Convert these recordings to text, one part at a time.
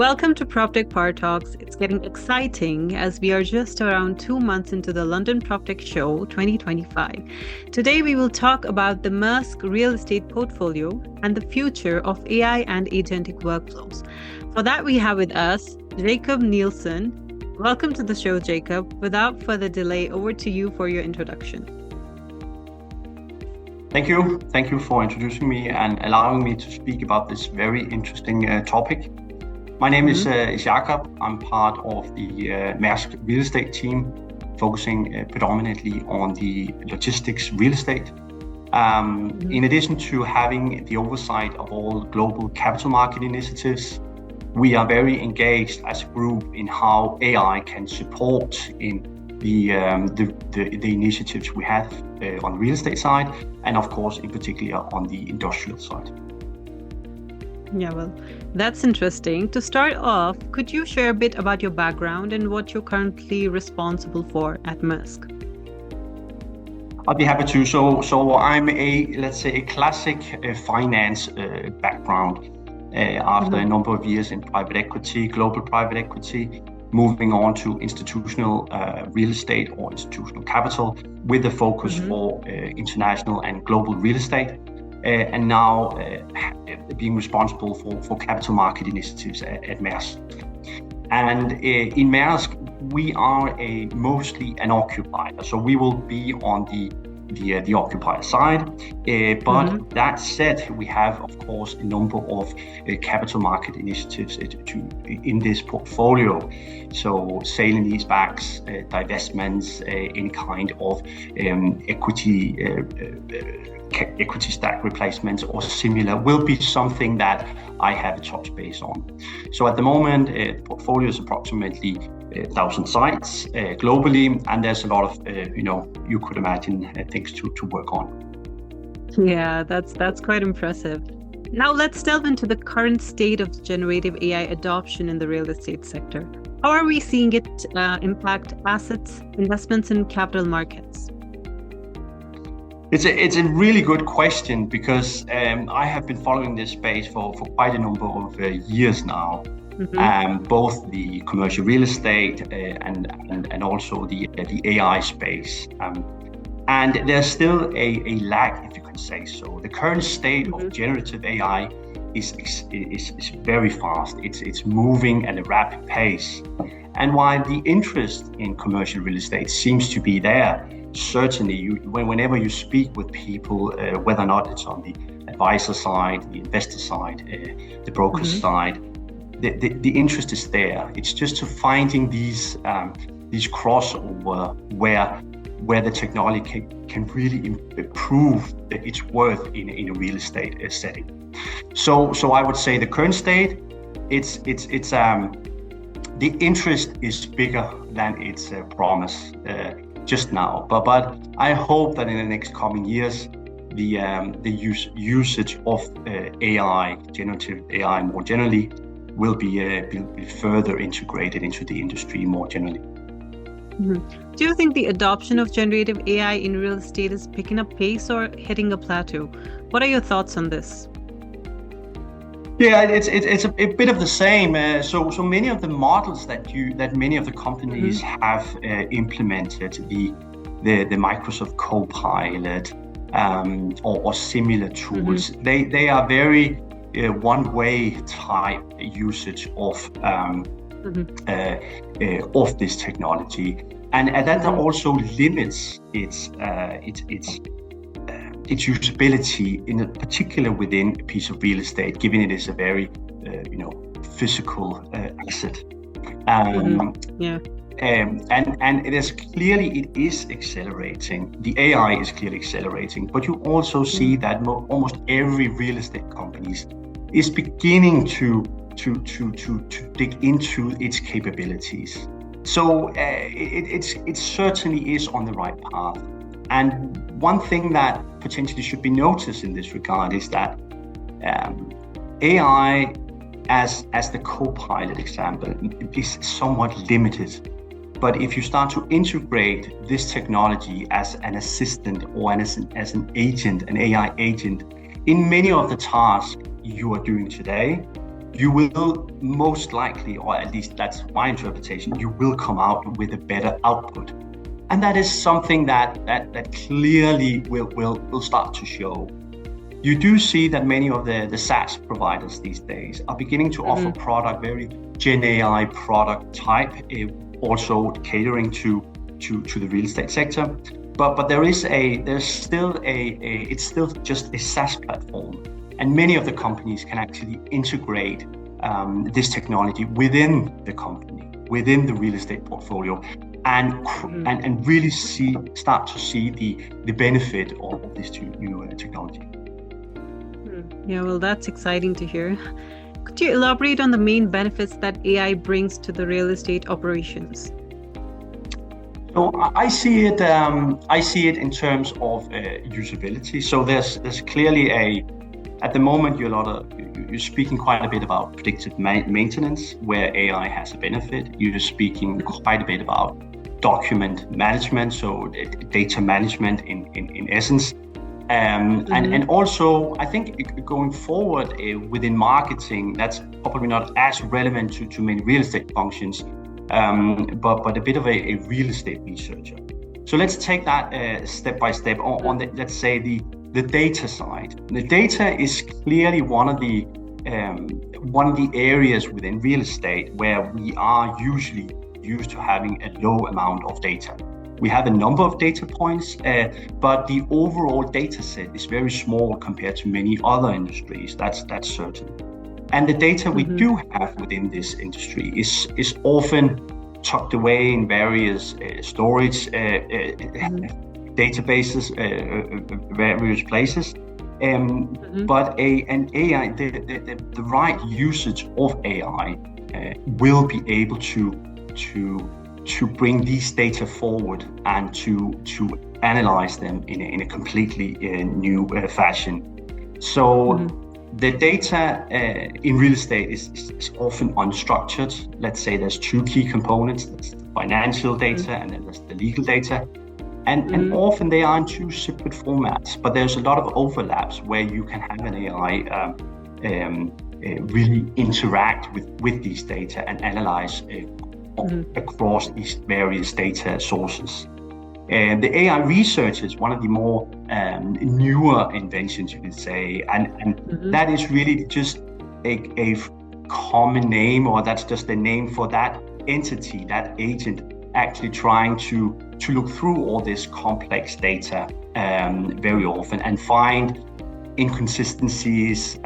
Welcome to PropTech Power Talks. It's getting exciting as we are just around 2 months into the London PropTech Show 2025. Today we will talk about the Maersk real estate portfolio and the future of AI and agentic workflows. For that we have with us Jakob Nielsen. Welcome to the show, Jakob. Without further delay, over to you for your introduction. Thank you. Thank you for introducing me and allowing me to speak about this very interesting topic. My name is Jakob. I'm part of the Maersk real estate team, focusing predominantly on the logistics real estate. In addition to having the oversight of all global capital market initiatives, we are very engaged as a group in how AI can support in the initiatives we have on the real estate side, and of course, in particular on the industrial side. Yeah, well, that's interesting. To start off, could you share a bit about your background and what you're currently responsible for at Maersk? I'd be happy to. So I'm let's say a classic finance background. After a number of years in private equity, global private equity, moving on to institutional real estate or institutional capital with a focus for international and global real estate. And now being responsible for capital market initiatives at Maersk. And in Maersk, we are mostly an occupier, so we will be on the occupier side. But that said, we have, of course, a number of capital market initiatives in this portfolio. So sale and leasebacks, divestments, any kind of equity stack replacements or similar will be something that I have a touch base on. So at the moment, the portfolio is approximately 1,000 sites globally, and there's a lot of, you could imagine things to work on. Yeah, that's quite impressive. Now let's delve into the current state of generative AI adoption in the real estate sector. How are we seeing it impact assets, investments, and capital markets? It's a really good question because I have been following this space for quite a number of years now. Both the commercial real estate and also the AI space. And there's still a lag, if you can say so. The current state of generative AI is very fast. It's moving at a rapid pace. And while the interest in commercial real estate seems to be there, certainly whenever you speak with people, whether or not it's on the advisor side, the investor side, the broker side, the interest is there. It's just to finding these crossover where the technology can really prove that it's worth in a real estate setting. So I would say the current state, it's the interest is bigger than its promise just now. But I hope that in the next coming years, the usage of AI, generative AI more generally, will be further integrated into the industry more generally. Do you think the adoption of generative AI in real estate is picking up pace or hitting a plateau? What are your thoughts on this? Yeah, it's a bit of the same. So many of the models that many of the companies have implemented, the Microsoft Copilot or similar tools, they are very one-way type usage of this technology, and that also limits its usability, in particular within a piece of real estate, given it is a very physical asset. And it is accelerating. The AI is clearly accelerating, but you also see that almost every real estate companies is beginning to dig into its capabilities. So it certainly is on the right path. And one thing that potentially should be noticed in this regard is that AI, as the Copilot example, is somewhat limited. But if you start to integrate this technology as an assistant or as an agent, an AI agent, in many of the tasks you are doing today, you will most likely, or at least that's my interpretation, you will come out with a better output. And that is something that clearly will start to show. You do see that many of the SaaS providers these days are beginning to offer product, very Gen AI product type, also catering to the real estate sector. But it's still just a SaaS platform. And many of the companies can actually integrate this technology within the company, within the real estate portfolio, and really start to see the benefit of this new technology. Yeah, well, that's exciting to hear. Could you elaborate on the main benefits that AI brings to the real estate operations? So I see it in terms of usability. So there's clearly at the moment you're speaking quite a bit about predictive maintenance, where AI has a benefit. You're speaking quite a bit about document management, so data management in essence. And also, I think going forward within marketing, that's probably not as relevant to many real estate functions, but a bit of a real estate researcher. So let's take that step by step on let's say the data side. The data is clearly one of the areas within real estate where we are usually used to having a low amount of data. We have a number of data points, but the overall data set is very small compared to many other industries. That's certain. And the data we do have within this industry is often tucked away in various storage databases, various places. But an AI, the right usage of AI will be able to bring these data forward and to analyze them in a completely new fashion. So the data in real estate is often unstructured. Let's say there's two key components. There's the financial data and then there's the legal data. And often they are in two separate formats, but there's a lot of overlaps where you can have an AI really interact with these data and analyze across these various data sources. The AI research is one of the more newer inventions, you could say, and that is really just a common name, or that's just a name for that entity, that agent actually trying to look through all this complex data very often and find inconsistencies,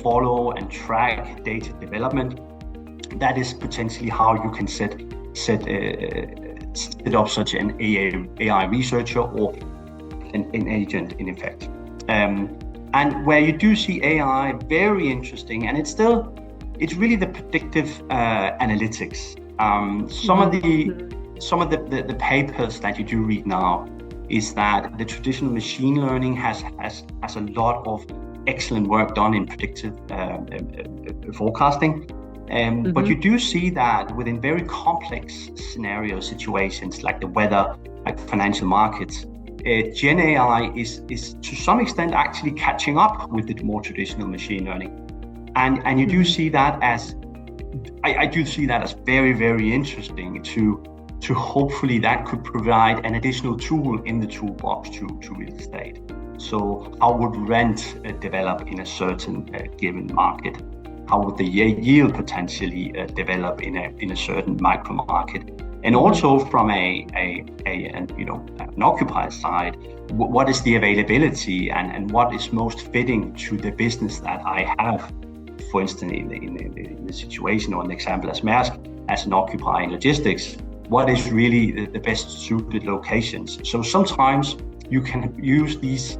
follow and track data development. That is potentially how you can set up such an AI researcher or an agent in effect. And where you do see AI very interesting, and it's really the predictive analytics. Some of the papers that you do read now is that the traditional machine learning has a lot of excellent work done in predictive forecasting. But you do see that within very complex scenario situations like the weather, like financial markets, Gen AI is to some extent actually catching up with the more traditional machine learning. And you do see that I do see that as very, very interesting to hopefully that could provide an additional tool in the toolbox to real estate. So how would rent develop in a certain given market? How would the yield potentially develop in a certain micro market? And also from an occupier side, what is the availability and what is most fitting to the business that I have? For instance, in the situation or an example as Maersk, as an occupier in logistics, what is really the best suited locations? So sometimes you can use these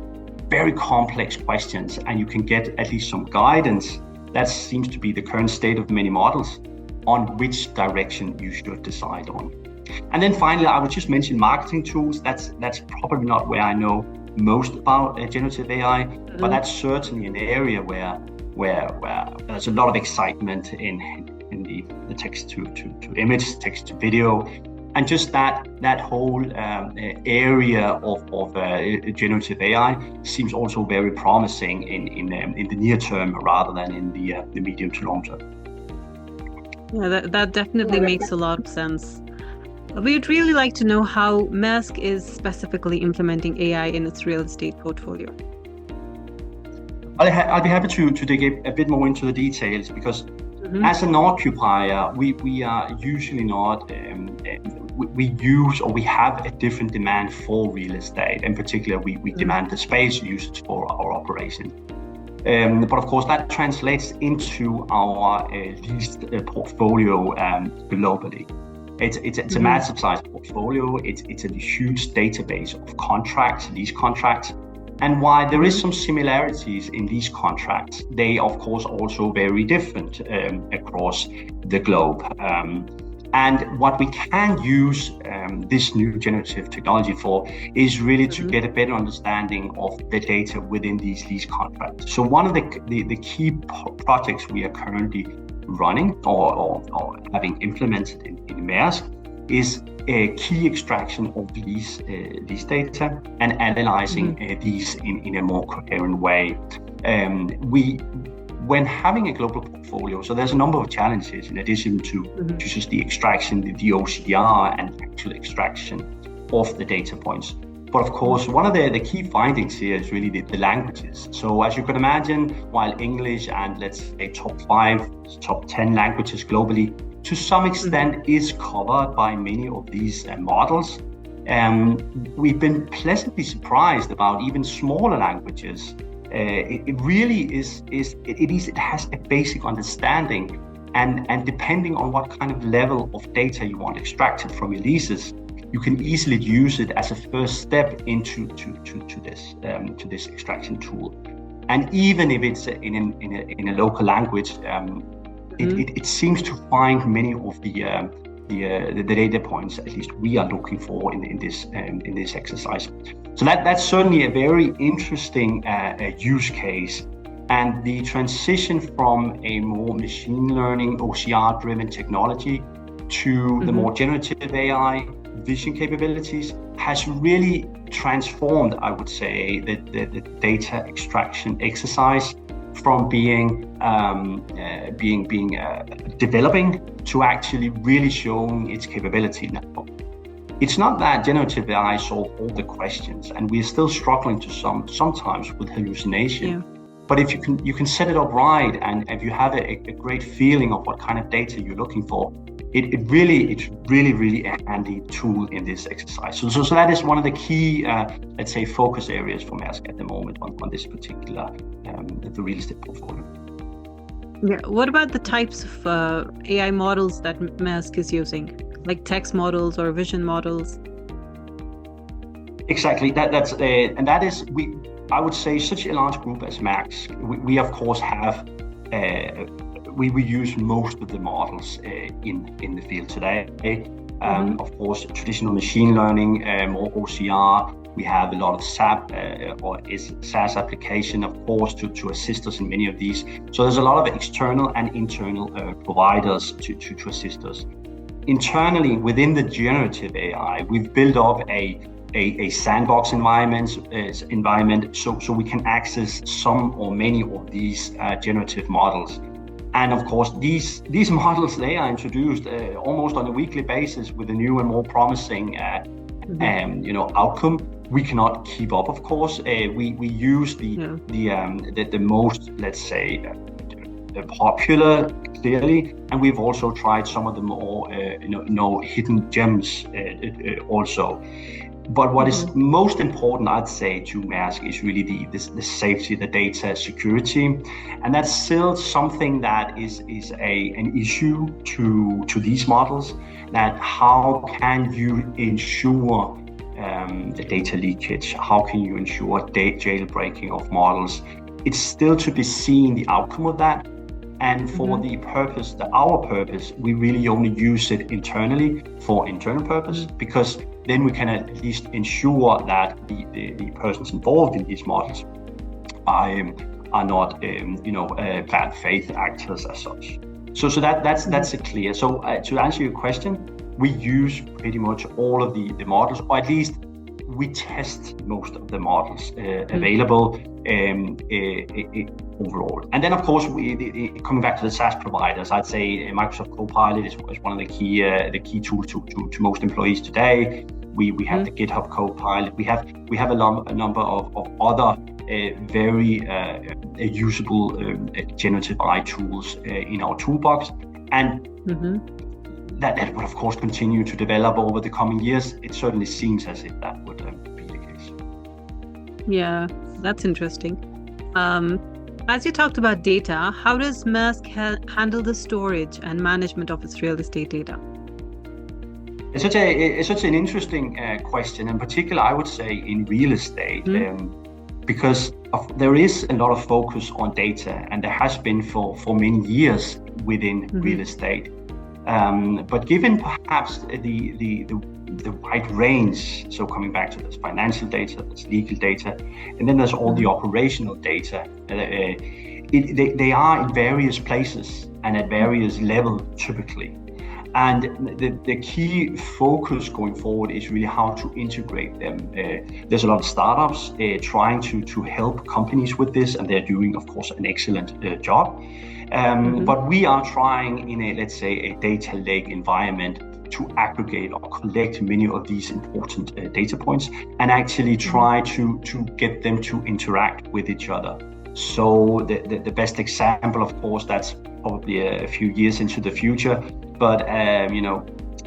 very complex questions and you can get at least some guidance. That seems to be the current state of many models on which direction you should decide on. And then finally, I would just mention marketing tools. That's probably not where I know most about generative AI, but that's certainly an area where there's a lot of excitement in the text to image, text to video, And just that whole area of generative AI seems also very promising in the near term rather than in the medium to long term. Yeah, that definitely makes a lot of sense. We'd really like to know how Maersk is specifically implementing AI in its real estate portfolio. I'll be happy to dig a bit more into the details, because as an occupier, we are usually not, we have a different demand for real estate. In particular, we demand the space usage for our operation. But of course, that translates into our leased portfolio globally. It's a massive size portfolio. It's a huge database of contracts, lease contracts. And while there is some similarities in these contracts, they of course also very different across the globe. And what we can use this new generative technology for is really to get a better understanding of the data within these lease contracts. So one of the key projects we are currently running or having implemented in Maersk is a key extraction of these data and analyzing these in a more coherent way. When having a global portfolio, so there's a number of challenges in addition to just the extraction, the OCR and actual extraction of the data points. But of course, one of the key findings here is really the languages. So as you can imagine, while English and let's say top 5, top 10 languages globally, to some extent is covered by many of these models. We've been pleasantly surprised about even smaller languages. It really it has a basic understanding, and depending on what kind of level of data you want extracted from your leases, you can easily use it as a first step into this extraction tool. And even if it's in a local language, it seems to find many of the data points, at least we are looking for in this exercise. So that's certainly a very interesting use case. And the transition from a more machine learning OCR-driven technology to the more generative AI vision capabilities has really transformed, I would say, the data extraction exercise from being developing to actually really showing its capability now. It's not that generative AI solve all the questions, and we're still struggling to sometimes with hallucination. Yeah. But if you can set it up right, and if you have a great feeling of what kind of data you're looking for, it's really a handy tool in this exercise. So that is one of the key, let's say, focus areas for Maersk at the moment on this particular the real estate portfolio. Yeah. What about the types of AI models that Maersk is using, like text models or vision models? Exactly. I would say such a large group as Maersk. We of course have. We use most of the models in the field today. Of course, traditional machine learning, more OCR. We have a lot of SAP or SaaS application, of course, to assist us in many of these. So there's a lot of external and internal providers to assist us. Internally, within the generative AI, we've built up a sandbox environment so we can access some or many of these generative models. And of course, these models, they are introduced almost on a weekly basis with a new and more promising outcome. We cannot keep up, of course. We use the most, let's say, popular, clearly, and we've also tried some of the more hidden gems also. But what is most important, I'd say, to Maersk is really the safety, the data security, and that's still something that is an issue to these models. That how can you ensure the data leakage? How can you ensure jailbreaking of models? It's still to be seen the outcome of that. And for our purpose, we really only use it internally for internal purpose, because then we can at least ensure that the persons involved in these models are not bad faith actors as such. So that's clear. So to answer your question, we use pretty much all of the models, or at least we test most of the models available overall. And then, of course, coming back to the SaaS providers, I'd say Microsoft Copilot is one of the key tools to most employees today. We have the GitHub Copilot. We have a number of other very usable generative AI tools in our toolbox, and that would of course continue to develop over the coming years. It certainly seems as if that would be the case. Yeah, that's interesting. As you talked about data, how does Maersk handle the storage and management of its real estate data? It's such an interesting question, in particular, I would say in real estate, because there is a lot of focus on data, and there has been for many years within real estate. But given perhaps the wide range, so coming back to this financial data, this legal data, and then there's all the operational data, they are in various places and at various levels typically. And the key focus going forward is really how to integrate them. There's a lot of startups trying to help companies with this, and they're doing, of course, an excellent job. But we are trying in let's say, a data lake environment to aggregate or collect many of these important data points and actually try to get them to interact with each other. So the best example, of course, that's probably a few years into the future, but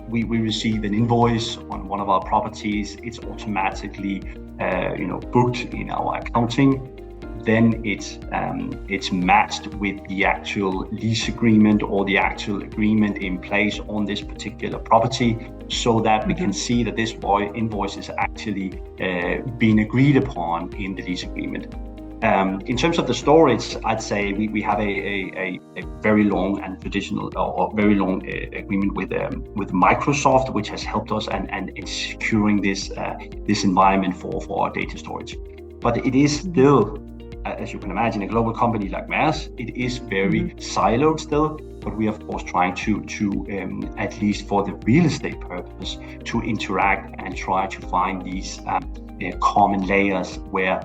we receive an invoice on one of our properties. It's automatically booked in our accounting. Then it's matched with the actual lease agreement or the actual agreement in place on this particular property, so that we can see that this invoice is actually being agreed upon in the lease agreement. In terms of the storage, I'd say we have a very long and traditional or very long agreement with Microsoft, which has helped us and in securing this environment for our data storage. But it is still, as you can imagine, a global company like Maersk, it is very siloed still, but we are of course trying to at least for the real estate purpose, to interact and try to find these common layers where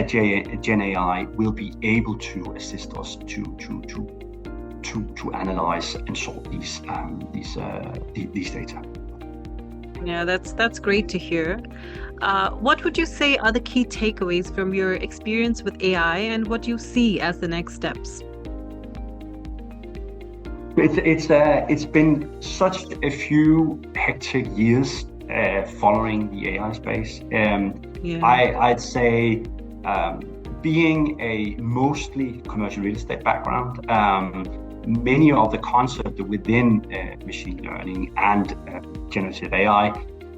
Gen AI will be able to assist us to analyze and sort these data. Yeah, that's great to hear. What would you say are the key takeaways from your experience with AI, and what you see as the next steps? It's been such a few hectic years following the AI space. I'd say being a mostly commercial real estate background, many of the concepts within machine learning and generative AI,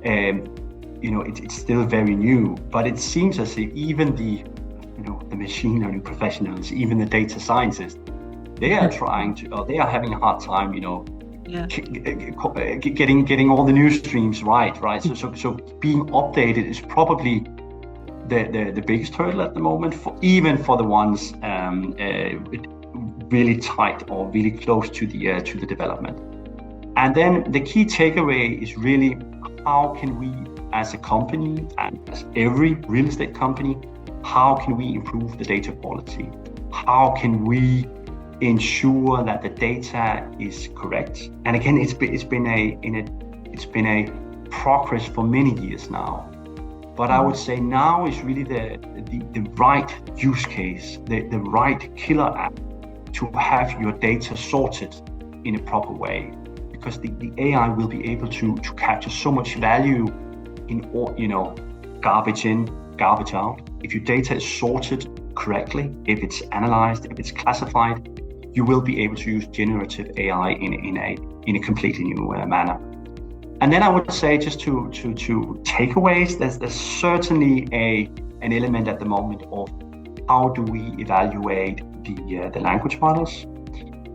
it's still very new, but it seems as if even the machine learning professionals, even the data scientists, they are they are having a hard time, getting all the news streams right. So being updated is probably the biggest hurdle at the moment, even for the ones really tight or really close to the development. And then the key takeaway is really, how can we as a company, and as every real estate company, how can we improve the data quality? How can we ensure that the data is correct? And again, it's been a progress for many years now. But I would say now is really the right use case, the right killer app to have your data sorted in a proper way, because the AI will be able to capture so much value in all, garbage in, garbage out. If your data is sorted correctly, if it's analyzed, if it's classified, you will be able to use generative AI in a completely new manner. And then I would say, just to takeaways, there's certainly an element at the moment of how do we evaluate the language models.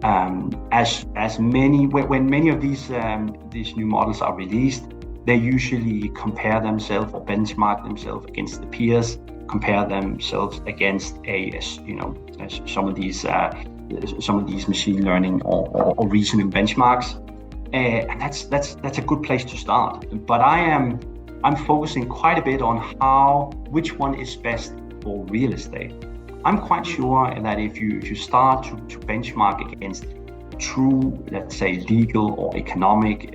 When many of these new models are released, they usually compare themselves or benchmark themselves against the peers, compare themselves against some of these machine learning or reasoning benchmarks. and that's a good place to start. But I'm focusing quite a bit on which one is best for real estate. I'm quite sure that if you start to benchmark against true, let's say, legal or economic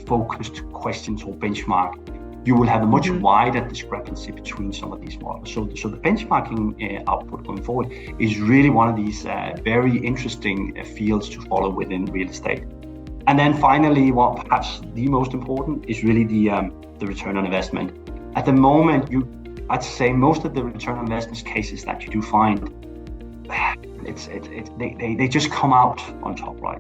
focused questions or benchmark, you will have a much wider discrepancy between some of these models. So the benchmarking output going forward is really one of these very interesting fields to follow within real estate. And then finally, what perhaps the most important is really the return on investment. At the moment, I'd say most of the return on investment cases that you do find, they just come out on top, right?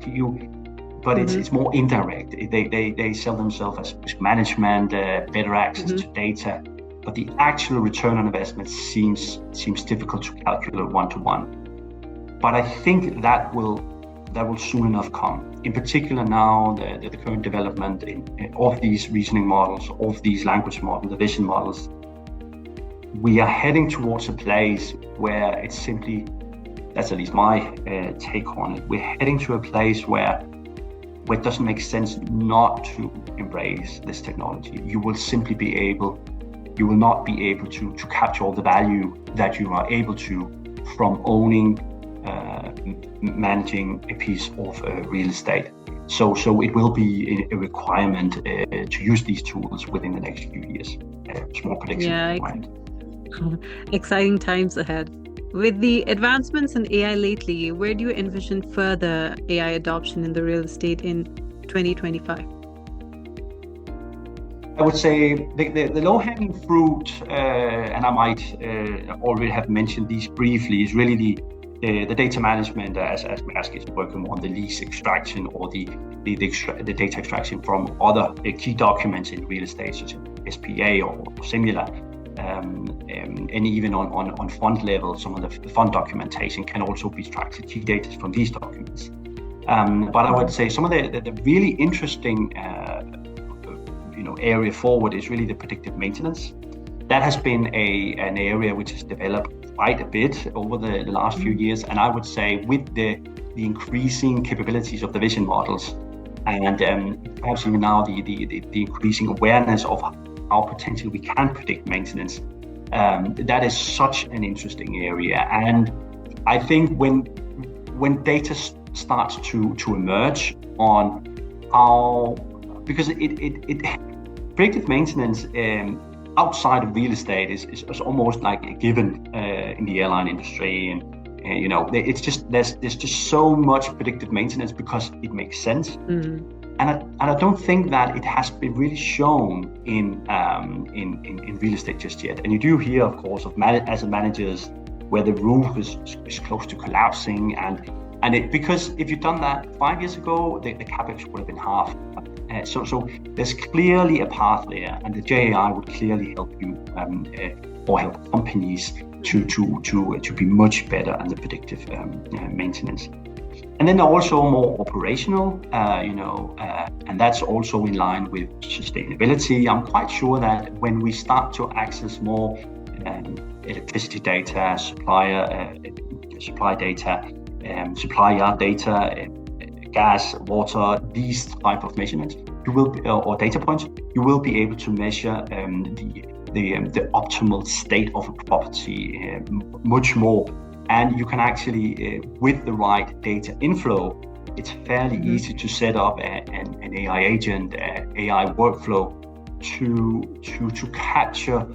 But it's more indirect. They sell themselves as risk management, better access to data, but the actual return on investment seems difficult to calculate one-to-one. But I think that will soon enough come. In particular now, the current development of these reasoning models, of these language models, the vision models, we are heading towards a place where it's simply, that's at least my take on it, we're heading to a place where it doesn't make sense not to embrace this technology. You will not be able to capture all the value that you are able to from owning, managing a piece of real estate. So it will be a requirement to use these tools within the next few years. Small prediction. Yeah, exciting times ahead. With the advancements in AI lately, where do you envision further AI adoption in the real estate in 2025? I would say the low-hanging fruit, and I might already have mentioned these briefly, is really the data management as Maersk is working on the lease extraction or the data extraction from other key documents in real estate, such as SPA or similar. And even on fund level, some of the fund documentation can also be extracted key data from these documents. But I would say some of the really interesting area forward is really the predictive maintenance. That has been an area which has developed quite a bit over the last few years, and I would say with the increasing capabilities of the vision models, and perhaps even now the increasing awareness of how potentially we can predict maintenance, that is such an interesting area. And I think when data starts to emerge on how, because predictive maintenance outside of real estate is almost like a given in the airline industry, and it's just there's just so much predictive maintenance because it makes sense. And I don't think that it has been really shown in real estate just yet. And you do hear, of course, of asset managers where the roof is close to collapsing, and because if you'd done that 5 years ago, the capex would have been half. So there's clearly a path there, and the JAI would clearly help you or help companies to be much better at the predictive maintenance. And then also more operational, and that's also in line with sustainability. I'm quite sure that when we start to access more electricity data, supply data, supplier data, gas, water, these type of measurements, you will or data points, you will be able to measure the optimal state of a property much more. And you can actually, with the right data inflow, it's fairly easy to set up an AI agent, AI workflow to capture,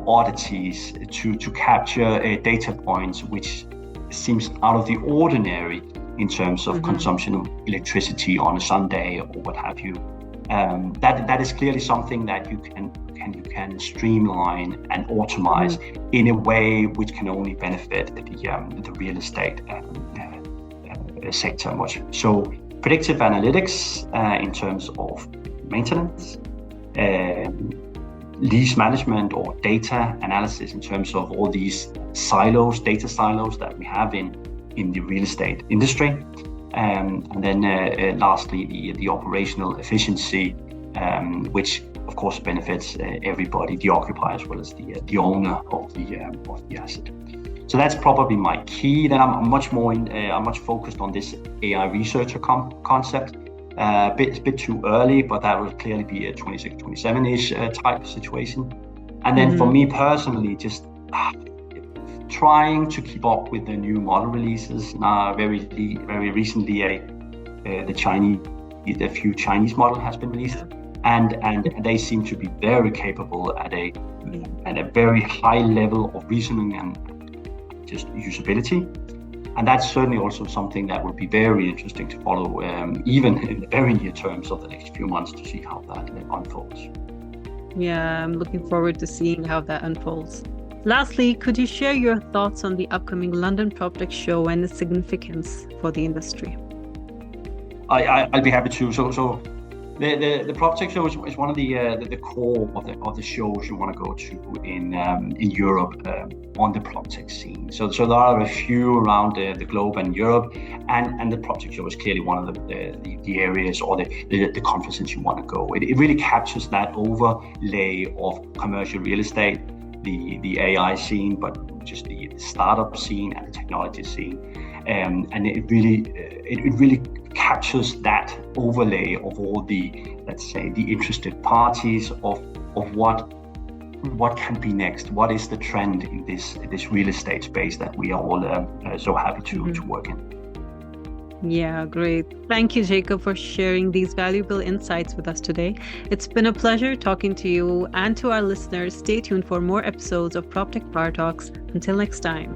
oddities, to capture data points which seems out of the ordinary in terms of consumption of electricity on a Sunday or what have you. That is clearly something that you can streamline and automate in a way which can only benefit the real estate sector much. So predictive analytics in terms of maintenance, lease management or data analysis in terms of all these data silos that we have in the real estate industry, and then lastly the operational efficiency, which of course benefits everybody, the occupier as well as the owner of the asset. So that's probably my key. Then I'm much focused on this AI researcher concept, bit too early, but that will clearly be a 26, 27-ish type situation. And then for me personally, just trying to keep up with the new model releases. Now, very recently, a few Chinese model has been released, and they seem to be very capable at a very high level of reasoning and just usability. And that's certainly also something that would be very interesting to follow, even in the very near terms of the next few months, to see how that unfolds. Yeah, I'm looking forward to seeing how that unfolds. Lastly, could you share your thoughts on the upcoming London PropTech show and its significance for the industry? I'll be happy to. So the PropTech show is one of the core of the shows you want to go to in Europe on the PropTech scene. So there are a few around the globe and Europe, and the PropTech show is clearly one of the areas or the conferences you want to go. It really captures that overlay of commercial real estate, the AI scene, but just the startup scene and the technology scene, and it really captures that overlay of all the, let's say, the interested parties of what can be next, what is the trend in this real estate space that we are all so happy to work in. Yeah, great. Thank you, Jakob, for sharing these valuable insights with us today. It's been a pleasure talking to you, and to our listeners, stay tuned for more episodes of PropTech Power Talks. Until next time.